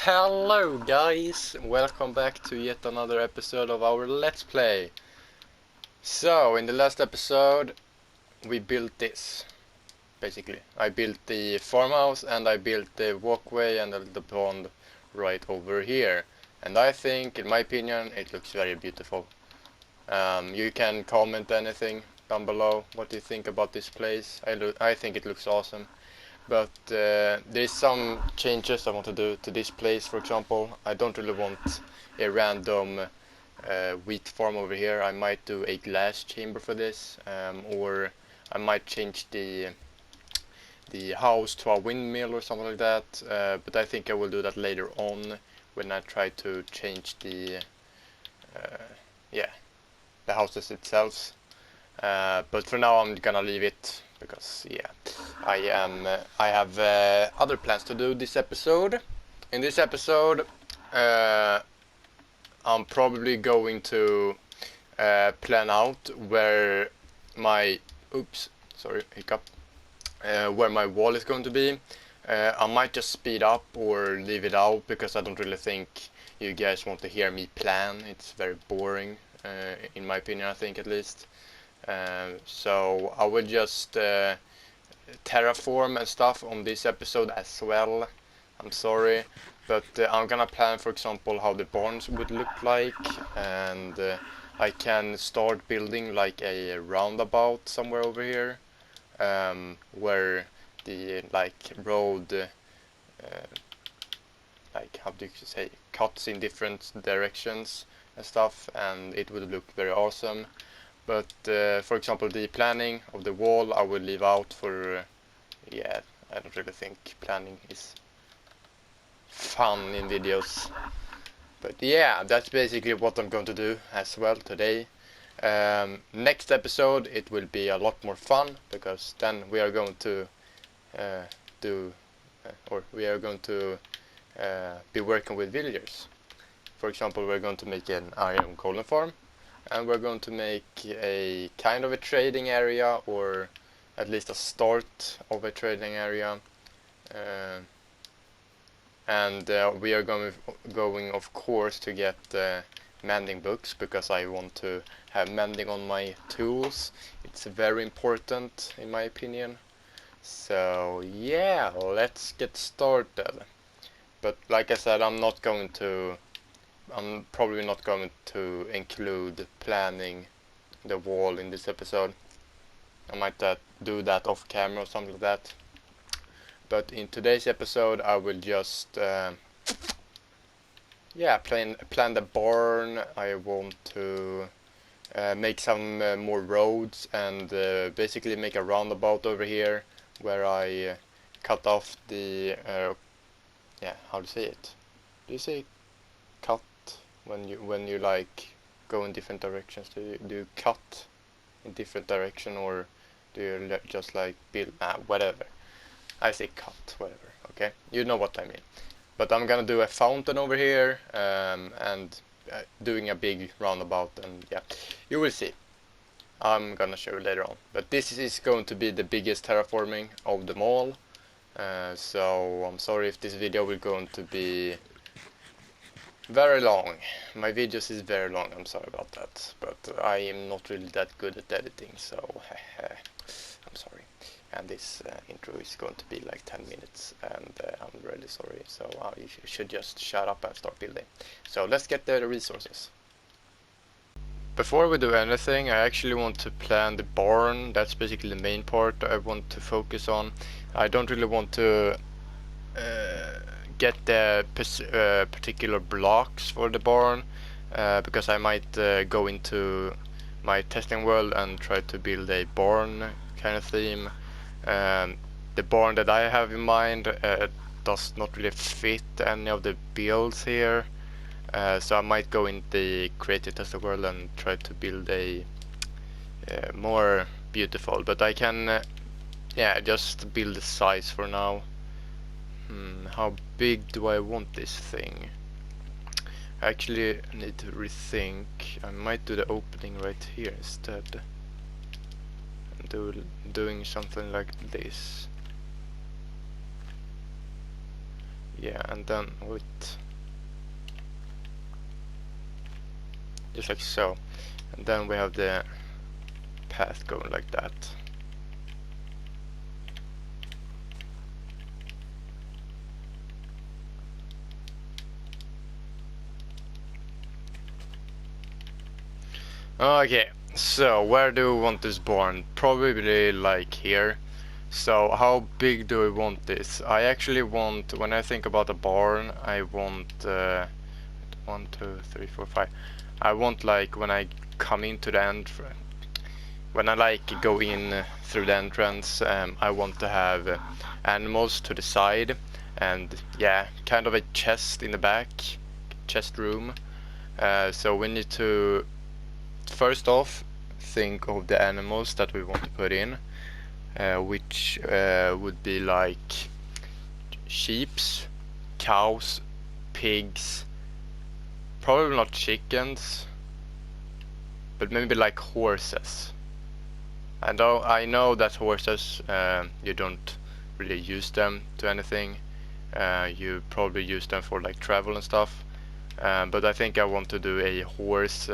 Hello guys, welcome back to yet another episode of our Let's Play. So, in the last episode we built this, basically. I built the farmhouse and I built the walkway and the pond right over here. And I think, in my opinion, it looks very beautiful. You can comment anything down below, what you think about this place. I think it looks awesome. But there's some changes I want to do to this place. For example, I don't really want a random wheat farm over here. I might do a glass chamber for this, or I might change the house to a windmill or something like that. But I think I will do that later on when I try to change the the houses itself. But for now I'm gonna leave it because I have other plans to do this episode. In this episode I'm probably going to plan out where my where my wall is going to be. I might just speed up or leave it out because I don't really think you guys want to hear me plan. It's very boring, in my opinion, I think, at least. So I will just terraform and stuff on this episode as well. I'm sorry, but I'm gonna plan, for example, how the barns would look like, and I can start building like a roundabout somewhere over here, where the road, how do you say, cuts in different directions and stuff, and it would look very awesome. But for example, the planning of the wall I will leave out for, yeah, I don't really think planning is fun in videos. But yeah, that's basically what I'm going to do as well today. Next episode it will be a lot more fun because then we are going to be working with villagers. For example, we're going to make an iron golem farm, and we're going to make a kind of a trading area, or at least a start of a trading area. And we are going of course to get mending books because I want to have mending on my tools. It's very important in my opinion. So yeah, let's get started. But like I said, I'm probably not going to include planning the wall in this episode. I might do that off camera or something like that. But in today's episode I will just plan the barn. I want to make some more roads and basically make a roundabout over here where I cut off the how to say it? Do you say cut when you like go in different directions? Do you cut in different direction, or do you just like build? Whatever. I say cut, whatever. Okay, you know what I mean. But I'm gonna do a fountain over here, and doing a big roundabout, and yeah, you will see. I'm gonna show you later on. But this is going to be the biggest terraforming of them all. So I'm sorry if this video will going to be very long. My videos is very long, I'm sorry about that. But I am not really that good at editing, so I'm sorry. And this intro is going to be like 10 minutes, and I'm really sorry. So you should just shut up and start building. So let's get the resources. Before we do anything, I actually want to plan the barn. That's basically the main part I want to focus on. I don't really want to get the particular blocks for the barn, because I might go into my testing world and try to build a barn kind of theme. The barn that I have in mind does not really fit any of the builds here, so I might go in the creative testing world and try to build a more beautiful, but I can just build the size for now. How big do I want this thing? I actually need to rethink. I might do the opening right here instead. Doing something like this. Yeah, and then with just like so, and then we have the path going like that. Okay, so where do we want this barn? Probably like here. So how big do we want this? I actually want, when I think about a barn, I want 1, 2, 3, 4, 5. I want like when I come into the entrance, when I like go in through the entrance, I want to have animals to the side, and yeah, kind of a chest in the back, chest room. So we need to first off think of the animals that we want to put in, which would be like sheeps, cows, pigs, probably not chickens, but maybe like horses. I know that horses, you don't really use them to anything. You probably use them for like travel and stuff. But I think I want to do a horse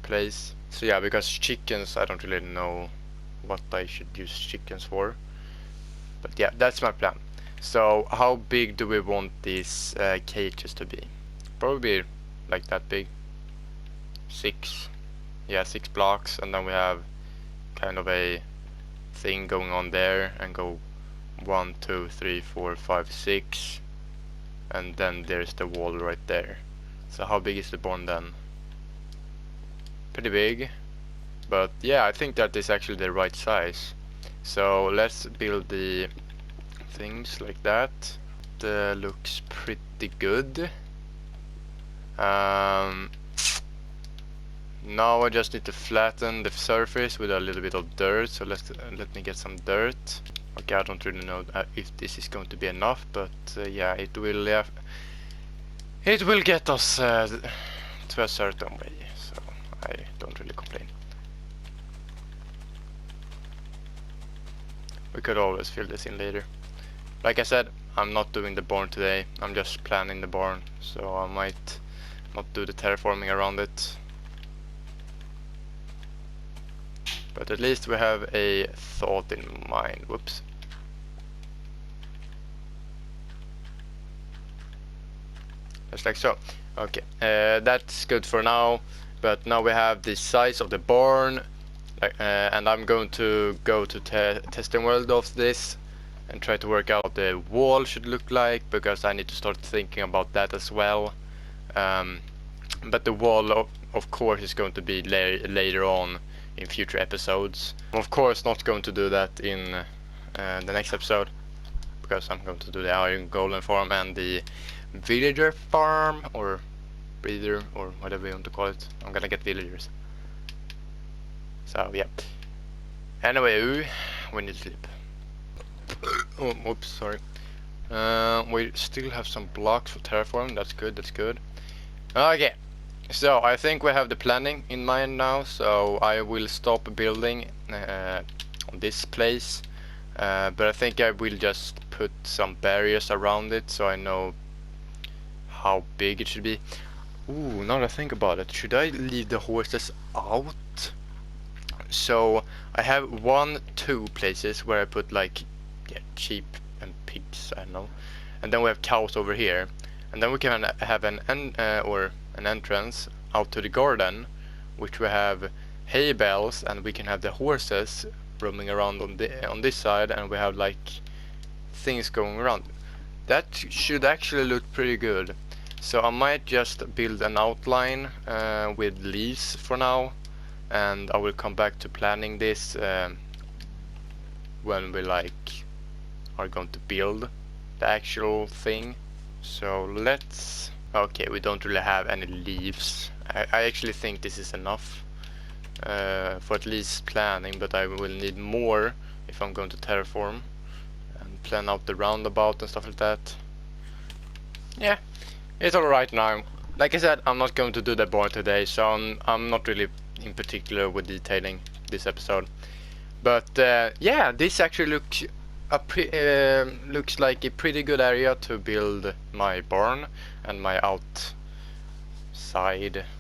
place. So yeah, because chickens, I don't really know what I should use chickens for. But yeah, that's my plan. So how big do we want these cages to be? Probably like that big. 6. Yeah, 6 blocks, and then we have kind of a thing going on there, and go 1, 2, 3, 4, 5, 6, and then there's the wall right there. So how big is the barn then? Pretty big, but yeah, I think that is actually the right size. So let's build the things like that. That looks pretty good. Now I just need to flatten the surface with a little bit of dirt, so let me get some dirt. Okay, I don't really know if this is going to be enough, but yeah, it will get us to a certain way, so I don't really complain. We could always fill this in later. Like I said, I'm not doing the barn today, I'm just planning the barn, so I might not do the terraforming around it. But at least we have a thought in mind. Whoops. Just like so. Okay, that's good for now. But now we have the size of the barn, and I'm going to go to testing world of this and try to work out what the wall should look like, because I need to start thinking about that as well. But the wall, of course, is going to be later on in future episodes. I'm of course not going to do that in the next episode, because I'm going to do the iron golem farm and the villager farm, or breeder, or whatever you want to call it. I'm gonna get villagers. So yeah. Anyway, we need to sleep. Oh, whoops, sorry. We still have some blocks for terraforming. That's good, that's good. Okay, so I think we have the planning in mind now, so I will stop building on this place, but I think I will just put some barriers around it so I know how big it should be. Ooh, now that I think about it, should I leave the horses out? So I have 1, 2 places where I put like sheep and pigs, I don't know, and then we have cows over here. And then we can have an entrance out to the garden, which we have hay bales, and we can have the horses roaming around on this side, and we have like things going around. That should actually look pretty good. So I might just build an outline with leaves for now, and I will come back to planning this when we like are going to build the actual thing. So let's... Okay, we don't really have any leaves. I actually think this is enough for at least planning, but I will need more if I'm going to terraform and plan out the roundabout and stuff like that. Yeah, it's alright now. Like I said, I'm not going to do the barn today, so I'm not really in particular with detailing this episode. But yeah, this actually looks looks like a pretty good area to build my barn and my outside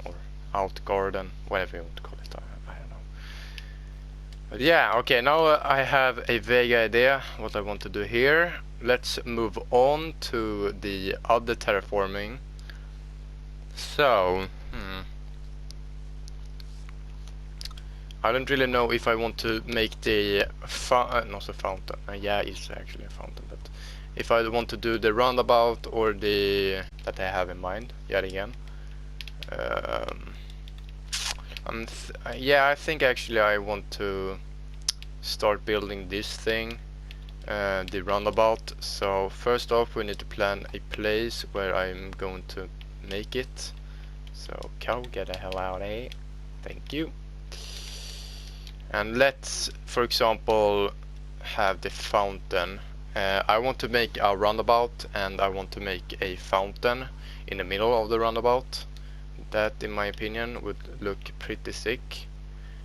or out garden, whatever you want to call it. I don't know. But yeah, okay, now I have a vague idea what I want to do here. Let's move on to the other terraforming. So, I don't really know if I want to make the not a fountain. Yeah, it's actually a fountain, but if I want to do the roundabout or the that I have in mind yet again. Yeah, I think actually I want to start building this thing, the roundabout. So first off, we need to plan a place where I'm going to make it. So cow, get the hell out, eh? Thank you. And let's, for example, have the fountain. I want to make a roundabout and I want to make a fountain in the middle of the roundabout. That, in my opinion, would look pretty sick.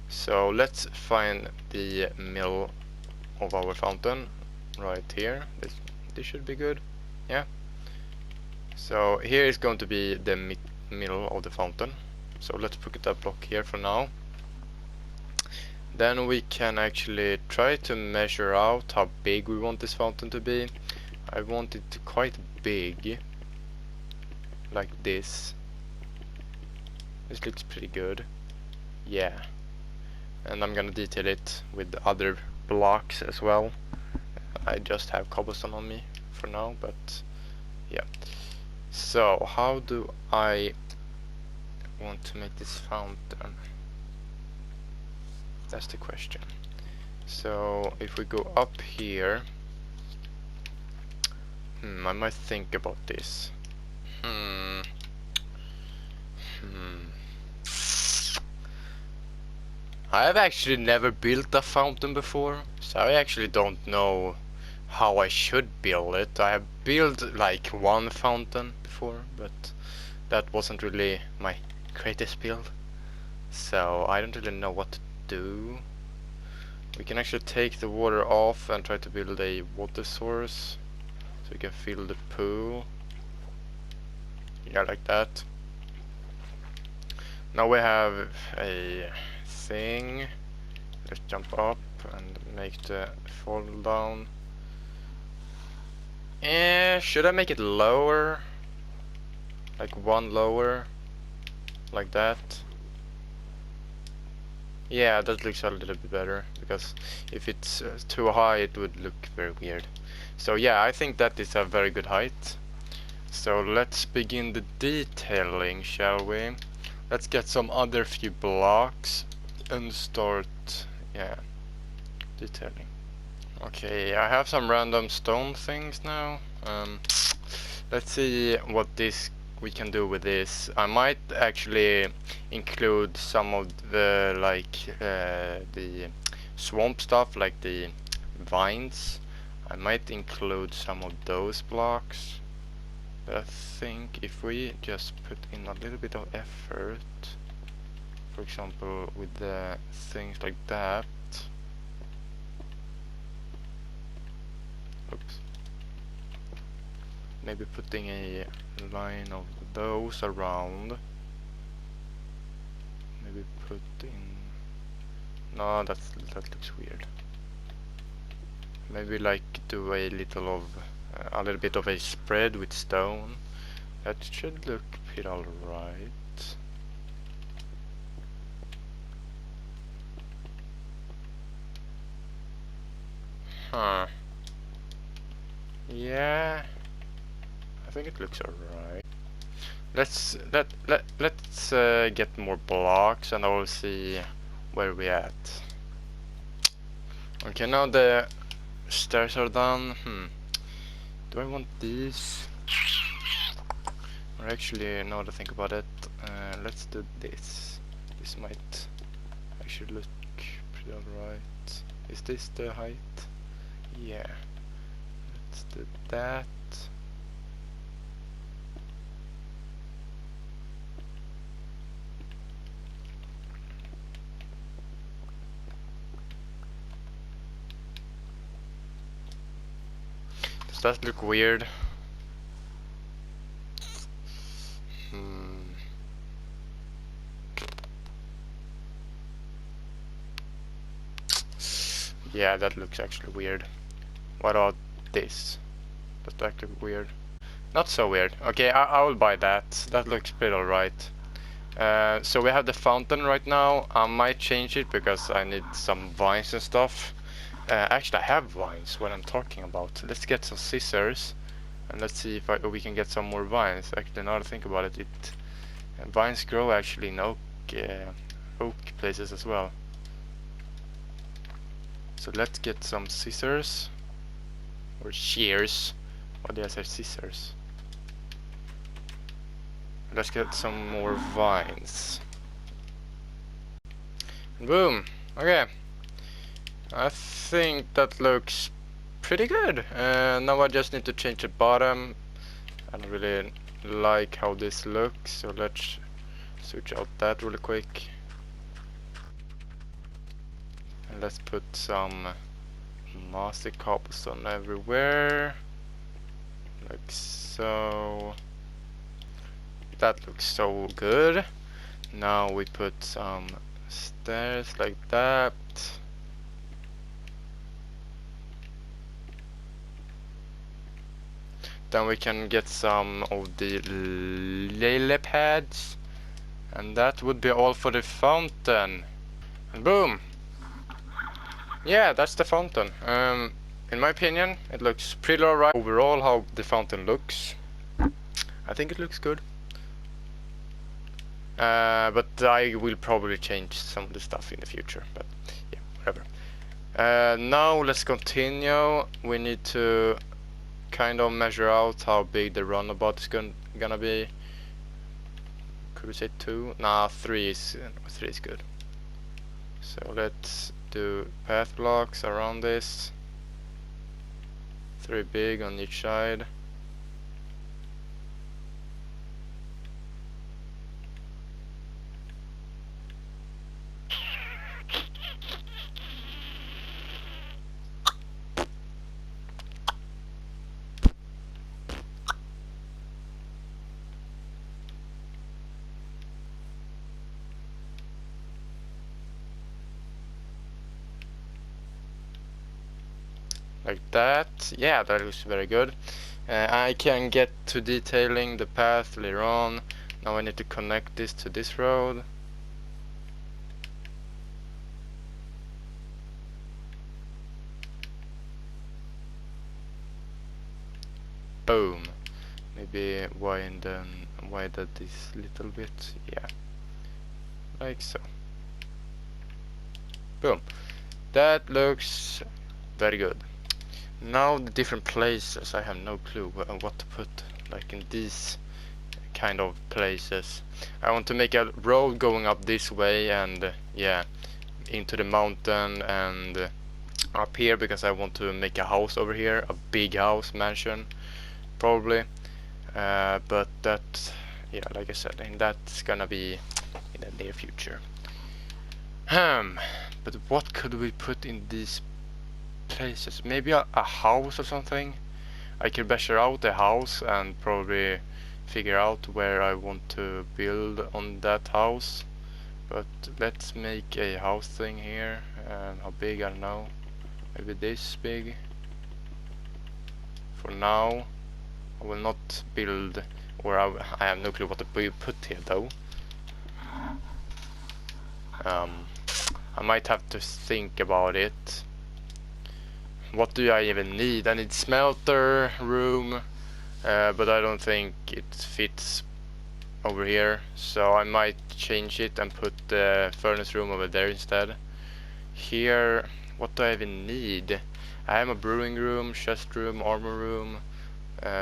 So let's find the middle of our fountain right here. This should be good. Yeah. So here is going to be the middle of the fountain. So let's put that block here for now. Then we can actually try to measure out how big we want this fountain to be. I want it quite big, like this. This looks pretty good. Yeah. And I'm gonna detail it with other blocks as well. I just have cobblestone on me for now, but yeah. So how do I want to make this fountain? That's the question. So if we go up here, I might think about this. I have actually never built a fountain before, so I actually don't know how I should build it. I have built like one fountain before, but that wasn't really my greatest build, so I don't really know what to do. We can actually take the water off and try to build a water source so we can fill the pool. Yeah, like that. Now we have a thing. Let's jump up and make the fall down. Should I make it lower? Like one lower? Like that? Yeah, that looks a little bit better, because if it's too high it would look very weird. So yeah, I think that is a very good height. So let's begin the detailing, shall we? Let's get some other few blocks and start, yeah, detailing. Okay, I have some random stone things now. Let's see what we can do with this. I might actually include some of the the swamp stuff, like the vines. I might include some of those blocks. But I think if we just put in a little bit of effort, for example with the things like that. Oops. Maybe putting a line of those around. Maybe put in... No, that looks weird. Maybe like do a little bit of a spread with stone. That should look pretty alright. Huh. Yeah, I think it looks alright. Let's get more blocks and I will see where we at. Okay, now the stairs are done. Do I want these? Or actually, now that I think about it, let's do this. This might actually look pretty alright. Is this the height? Yeah. Let's do that. Does that look weird? Yeah, that looks actually weird. What about this? Does that look weird? Not so weird. Okay, I will buy that. That looks pretty alright. So we have the fountain right now. I might change it because I need some vines and stuff. Actually, I have vines. What I'm talking about. Let's get some scissors and let's see if we can get some more vines. Actually, now that I think about it, vines grow actually in oak places as well. So let's get some scissors or shears. What did I say? Scissors. Let's get some more vines. Boom. Okay. I think that looks pretty good. Now I just need to change the bottom. I don't really like how this looks, so let's switch out that really quick. And let's put some mossy cobblestone everywhere. Like so. That looks so good. Now we put some stairs like that. Then we can get some of the lily pads. And that would be all for the fountain. And boom! Yeah, that's the fountain. In my opinion, it looks pretty alright. Overall, how the fountain looks, I think it looks good. But I will probably change some of the stuff in the future. But yeah, whatever. Now let's continue. We need to kind of measure out how big the runabout is gonna be. Could we say 2? Nah, 3 is good. So let's do path blocks around this. 3 big on each side. Like that. Yeah, that looks very good. I can get to detailing the path later on. Now I need to connect this to this road. Boom. Maybe widen this little bit. Yeah. Like so. Boom. That looks very good. Now the different places, I have no clue what to put, like in these kind of places. I want to make a road going up this way and yeah, into the mountain and up here because I want to make a house over here, a big house, mansion, probably. But that, yeah, like I said, and that's gonna be in the near future. But what could we put in these places? Maybe a house or something. I could measure out the house and probably figure out where I want to build on that house. But let's make a house thing here. How big, I don't know. Maybe this big. For now, I will not build, or I have no clue what to put here though. I might have to think about it. What do I even need? I need smelter room, but I don't think it fits over here, so I might change it and put the furnace room over there instead. Here, what do I even need? I have a brewing room, chest room, armor room,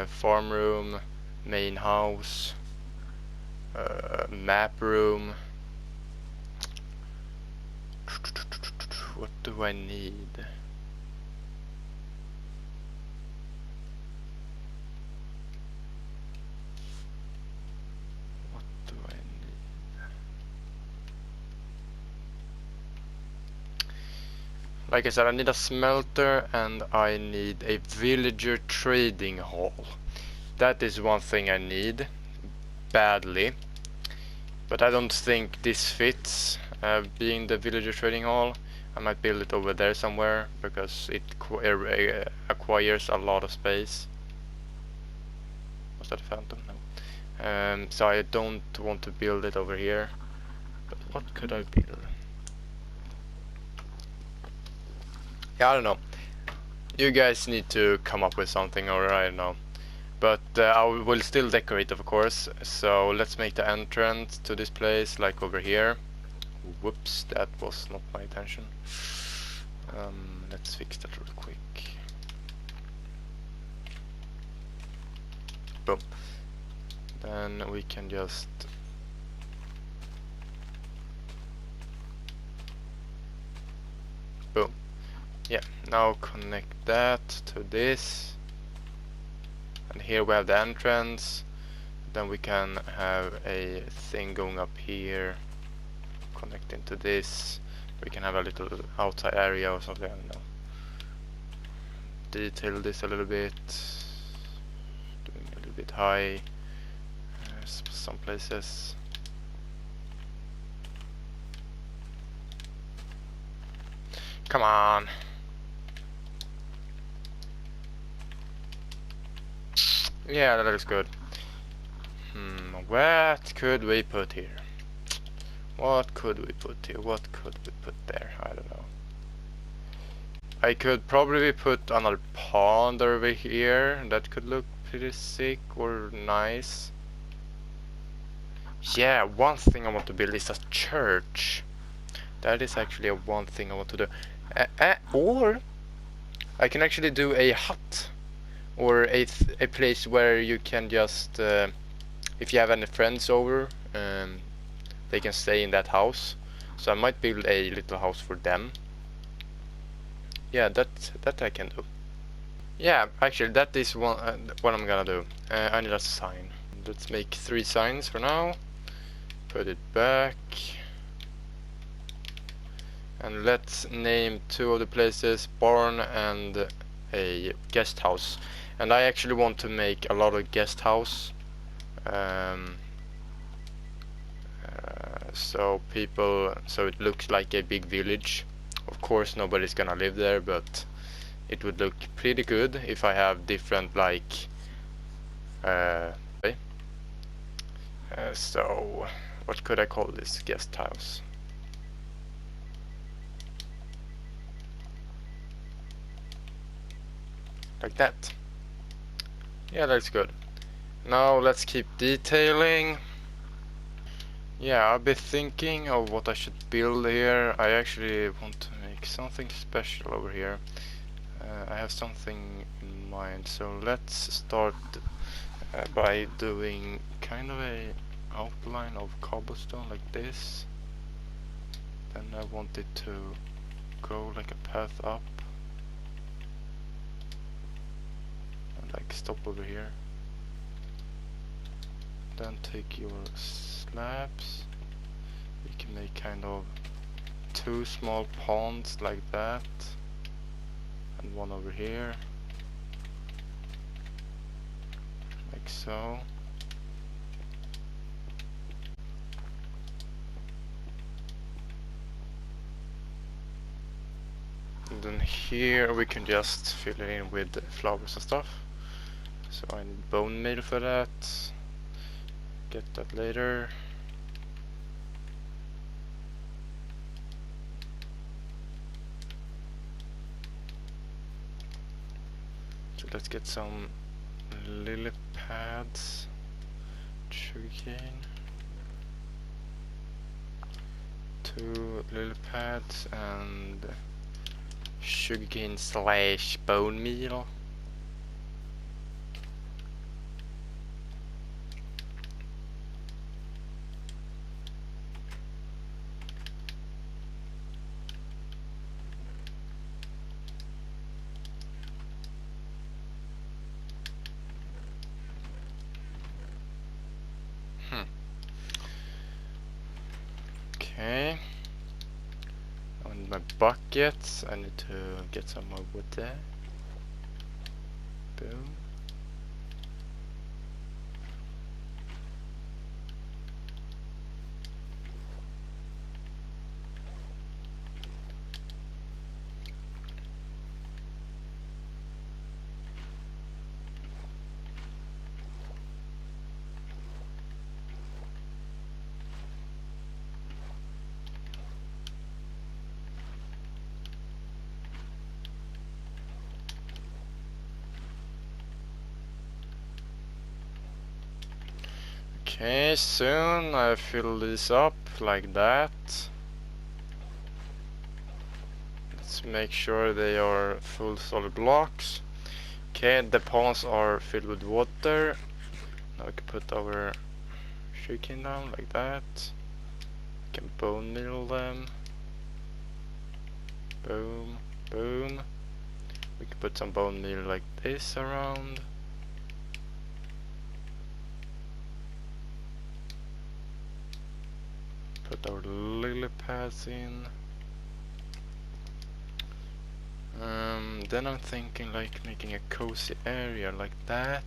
farm room, main house, map room. What do I need? What do I need? Like I said, I need a smelter and I need a villager trading hall. That is one thing I need badly. But I don't think this fits, being the villager trading hall. I might build it over there somewhere because it acquires a lot of space. Was that a phantom? No. So I don't want to build it over here. But what could I build? Yeah, I don't know. You guys need to come up with something, or I don't know. But I will still decorate, of course. So let's make the entrance to this place like over here. Whoops, that was not my intention. Let's fix that real quick. Boom. Then we can just boom. Yeah, now connect that to this. And here we have the entrance. Then we can have a thing going up here, connecting to this. We can have a little outside area or something, I don't know. Detail this a little bit. Doing a little bit high. Some places. Come on. Yeah, that looks good. What could we put here? What could we put here? What could we put there? I don't know. I could probably put another pond over here. That could look pretty sick or nice. Yeah, one thing I want to build is a church. That is actually one thing I want to do. Or I can actually do a hut. Or a place where you can just, if you have any friends over, they can stay in that house. So I might build a little house for them. Yeah, that I can do. Yeah, actually that is what I'm gonna do. I need a sign. Let's make 3 signs for now. Put it back. And let's name 2 of the places, barn and a guest house. And I actually want to make a lot of guest house. So it looks like a big village. Of course nobody's gonna live there, but it would look pretty good if I have different like so what could I call this guest house? Like that. Yeah, that's good. Now let's keep detailing. Yeah, I've been thinking of what I should build here. I actually want to make something special over here. I have something in mind, so let's start by doing kind of a outline of cobblestone like this. Then I want it to go like a path up and like stop over here. Then take your slabs. You can make kind of 2 small ponds like that, and one over here, like so. And then here we can just fill it in with flowers and stuff. So I need bone meal for that. Get that later. So let's get some lily pads, sugarcane, 2 lily pads and sugarcane / bone meal. Okay. I need my buckets. I need to get some more wood there. Boom. Okay, soon I fill this up like that. Let's make sure they are full solid blocks. Okay, the ponds are filled with water. Now we can put our sugarcane down like that. We can bone meal them. Boom, boom. We can put some bone meal like this around. Put our lily pads in. Then I'm thinking like making a cozy area like that.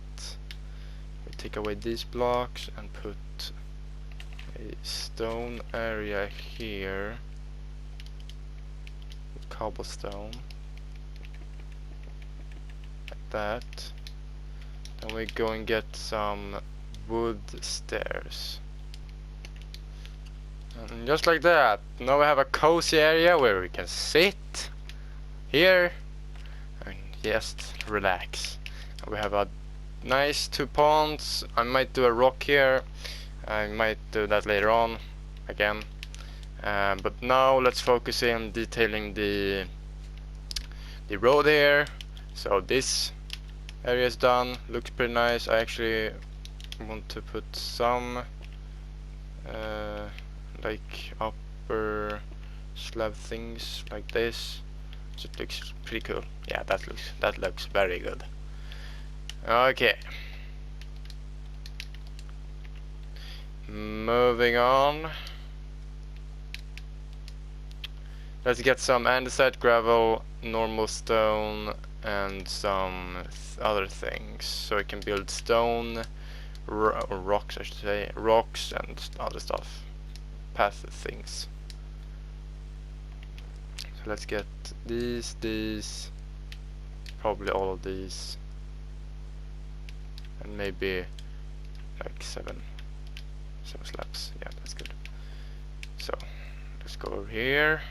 We take away these blocks and put a stone area here with cobblestone like that. Then we go and get some wood stairs. And just like that, now we have a cozy area where we can sit here and just relax. We have a nice 2 ponds. I might do a rock here. I might do that later on again. But now let's focus in detailing the road here. So this area is done. Looks pretty nice. I actually want to put some like upper slab things like this. So it looks pretty cool. Yeah, that looks very good. Okay. Moving on. Let's get some andesite, gravel, normal stone, and some other things. So we can build stone, or rocks I should say, rocks and other stuff. Path things. So let's get these, probably all of these, and maybe like seven slabs. Yeah, that's good. So let's go over here.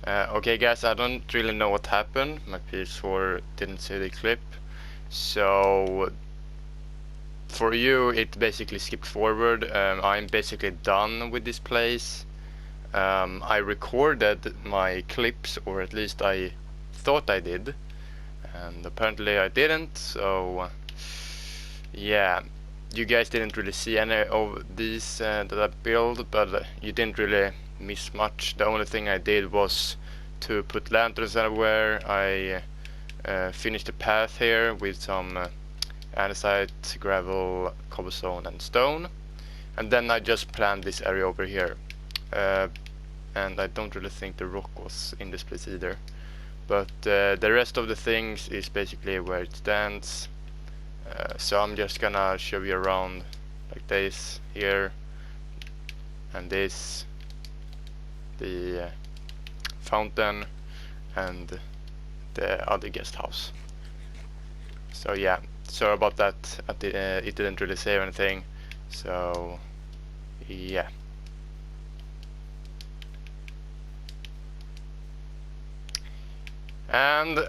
Okay guys, I don't really know what happened. My PS4 didn't see the clip. So for you it basically skipped forward. I'm basically done with this place. I recorded my clips, or at least I thought I did, and apparently I didn't. So yeah, you guys didn't really see any of these that I built, but you didn't really miss much. The only thing I did was to put lanterns everywhere. I finished the path here with some andesite, gravel, cobblestone and stone, and then I just planned this area over here. And I don't really think the rock was in this place either, but the rest of the things is basically where it stands. So I'm just gonna show you around like this here, and this, the fountain, and the other guest house. So yeah, sorry about that. It didn't really save anything. So yeah. And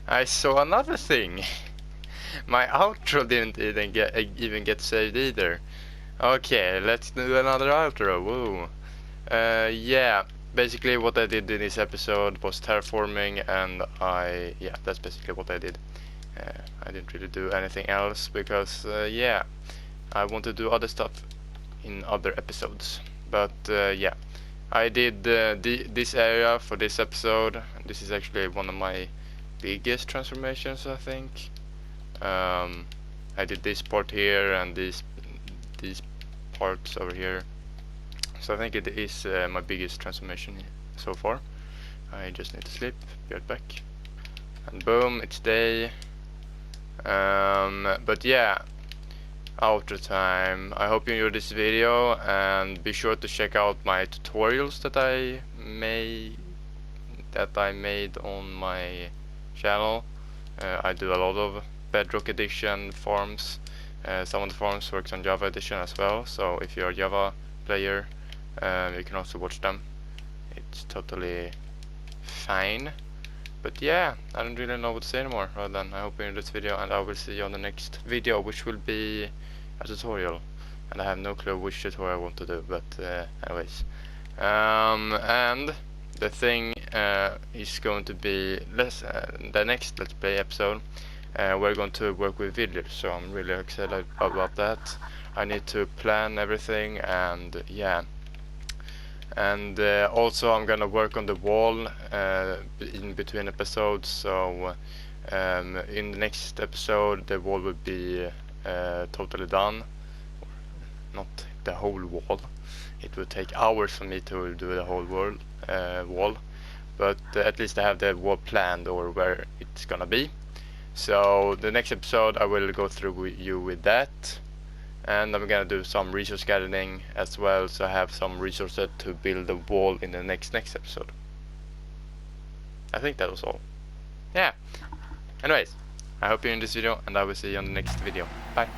I saw another thing. My outro didn't even get saved either. Okay, let's do another outro. Woo. Yeah, basically what I did in this episode was terraforming, and yeah, that's basically what I did. I didn't really do anything else because yeah, I want to do other stuff in other episodes. But yeah, I did this area for this episode. This is actually one of my biggest transformations, I think. I did this part here and these parts over here. So I think it is my biggest transformation so far. I just need to sleep, be right back. And boom, it's day. But yeah, outro time. I hope you enjoyed this video, and be sure to check out my tutorials that I made on my channel. I do a lot of Bedrock Edition forms. Some of the forms works on Java Edition as well, so if you're a Java player, you can also watch them. It's totally fine. But yeah, I don't really know what to say anymore, rather than I hope you enjoyed this video, and I will see you on the next video, which will be a tutorial. And I have no clue which tutorial I want to do, but anyways. And the thing is going to be the next Let's Play episode. We're going to work with villagers, so I'm really excited about that. I need to plan everything, and yeah. And also I'm gonna work on the wall in between episodes, so in the next episode the wall will be totally done. Not the whole wall, it would take hours for me to do the whole wall, but at least I have the wall planned, or where it's gonna be. So the next episode I will go through with that, and I'm gonna do some resource gathering as well, so I have some resources to build the wall in the next episode. I think that was all. Yeah. Anyways, I hope you enjoyed this video, and I will see you on the next video. Bye.